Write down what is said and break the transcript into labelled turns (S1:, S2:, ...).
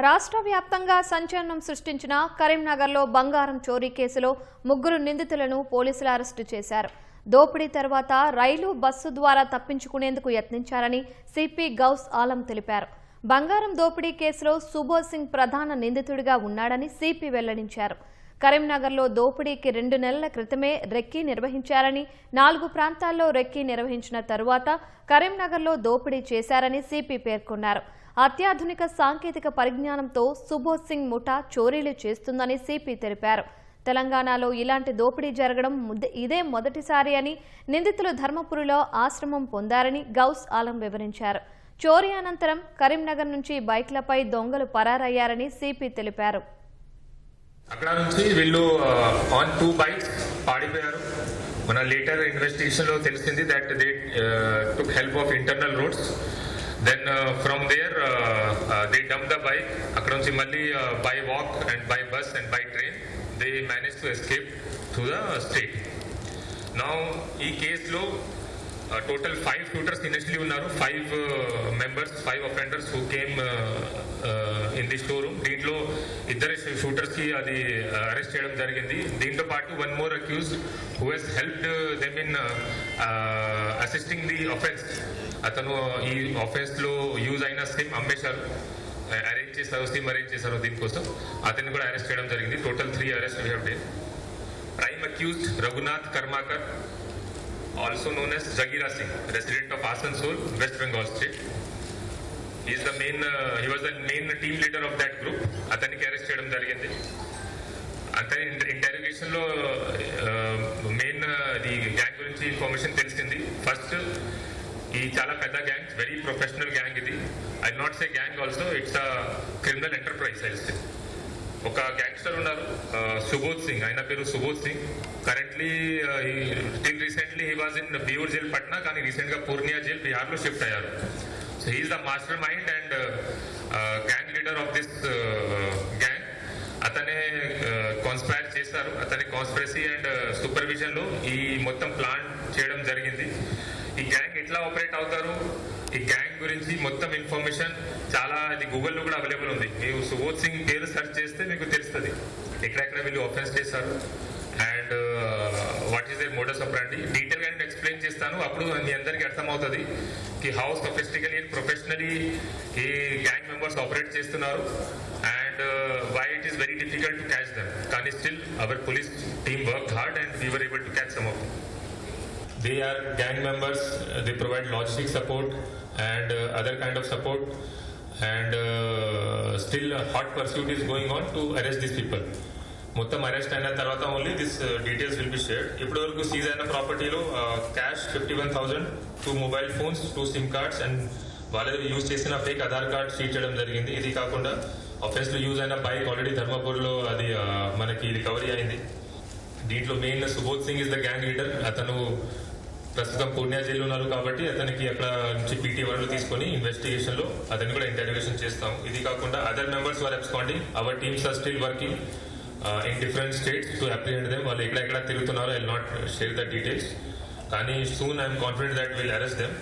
S1: రాష్ట్ర వ్యాప్తంగా సంచలనం సృష్టించిన కరీంనగర్లో బంగారం చోరీ కేసులో 3 నిందితులను పోలీసులు అరెస్టు చేశారు. దోపిడీ తర్వాత రైలు బస్సు ద్వారా తప్పించుకునేందుకు యత్నించారని సిపి గౌస్ ఆలం తెలిపారు. బంగారం దోపిడీ కేసులో సుబోధ్ సింగ్ ప్రధాన నిందితుడిగా ఉన్నాడని సిపి వెల్లడించారు. కరీంనగర్లో దోపిడీకి 2 నెలల క్రితమే రెక్కీ నిర్వహించారని, 4 ప్రాంతాల్లో రెక్కీ నిర్వహించిన తరువాత కరీంనగర్లో దోపిడీ చేశారని సిపి పేర్కొన్నారు. అత్యాధునిక సాంకేతిక పరిజ్ఞానంతో సుబోధ్ సింగ్ ముఠా చోరీలు చేస్తుందని సిపి తెలిపారు. తెలంగాణలో ఇలాంటి దోపిడీ జరగడం ఇదే మొదటిసారి అని, నిందితులు ధర్మపురిలో ఆశ్రమం పొందారని గౌస్ ఆలం వివరించారు. చోరీ అనంతరం కరీంనగర్ నుంచి బైక్లపై దొంగలు పరారయ్యారని సిపి తెలిపారు.
S2: అక్కడ నుంచి వీళ్ళు ఆన్ 2 బైక్స్ పాడిపోయారు. మన లేటర్ ఇన్వెస్టిగేషన్ లో తెలిసింది that they took help of internal roads. Then from there they dump the bike. అక్కడ నుంచి మళ్ళీ by walk and by bus and by train they manage to escape to the state. Now ఈ కేసులో total 5 shooters initially ఉన్నారు. 5 members, 5 offenders who came in the showroom. దీంట్లో 2 shooters కి అది arrest చేయడం జరిగింది. దీంతో పాటు 1 more accused who has helped them in assisting the offense. అతను ఈ ఆఫెన్స్ లో యూజ్ అయిన సిమ్ అమ్మేశారు, అరేంజ్ చేశారు, సిమ్ అరేంజ్ చేశారు. దీనికోసం అతన్ని కూడా అరెస్ట్ చేయడం జరిగింది. Total 3 arrest we have done. Prime accused Raghunath Karmakar, also known as Jagira Singh, resident of Asansol, West Bengal state. He was the main team leader of that group. అతనికి arrest చేయడం జరిగింది. అతని interrogation లో main the gang గురించి information తెలిసింది. First ఈ చాలా పెద్ద గ్యాంగ్, వెరీ ప్రొఫెషనల్ గ్యాంగ్ ఇది. I not say gang also, it's a criminal enterprise. ఒక గ్యాంగ్స్టర్ ఉన్నారు సుబోధ్ సింగ్, ఆయన పేరు Subodh Singh. Currently till recently he was in Beur jail Patna, కానీ రీసెంట్ గా పూర్ణియా జైల్ బిహార్ లో షిఫ్ట్ అయ్యారు. So he's the mastermind and gang leader of this gang. అతనే కాన్స్పైర్ చేశారు. అతని కాన్స్పిరసీ అండ్ సూపర్విజన్ లో ఈ మొత్తం ప్లాన్ చేయడం జరిగింది. ఈ గ్యాంగ్ ఎట్లా ఆపరేట్ అవుతారు, ఈ గ్యాంగ్ గురించి మొత్తం ఇన్ఫర్మేషన్ చాలా ఇది గూగుల్లో కూడా అవైలబుల్ ఉంది. మీరు సుబోధ్ సింగ్ పేరు సెర్చ్ చేస్తే మీకు తెలుస్తుంది ఎక్కడెక్కడ వీళ్ళు ఆఫెన్స్ చేశారు and what is their modus operandi. Detail గా నేను ఎక్స్ప్లెయిన్ చేస్తాను, అప్పుడు మీ అందరికీ అర్థమవుతుంది కి హౌ సొఫిస్టికల్లీ అండ్ ప్రొఫెషనలీ ఈ గ్యాంగ్ మెంబర్స్ ఆపరేట్ చేస్తున్నారు and why it is very difficult to catch them. కానీ still our police team work hard and we were able to catch some of them. They are gang members, they provide logistic support and other kind of support, and still hot pursuit is going on to arrest these people. మొత్తం arrest అయిన తర్వాత only this details will be shared. ఇప్పటి వరకు seize అయిన ప్రాపర్టీలో cash 51,000, 2 mobile phones, 2 SIM cards and వాళ్ళు use చేసిన fake Aadhaar card seize చేయడం జరిగింది. ఇది కాకుండా ఆఫెన్స్ లో యూజ్ అయిన బైక్ ఆల్రెడీ ధర్మపూర్లో అది మనకి రికవరీ అయింది. దీంట్లో main Subodh Singh is the gang leader. అతను ప్రస్తుతం పూర్ణియా జైలు ఉన్నారు కాబట్టి అతనికి అక్కడ నుంచి పీటీ వరలు తీసుకొని ఇన్వెస్టిగేషన్ లో అతన్ని కూడా ఇంటర్వ్యూషన్ చేస్తాం. ఇది కాకుండా other members are absconding. Our teams are still working in different states to apprehend them. వాళ్ళు ఎక్కడ తిరుగుతున్నారో I will not share the details, కానీ soon I'm confident that will arrest them.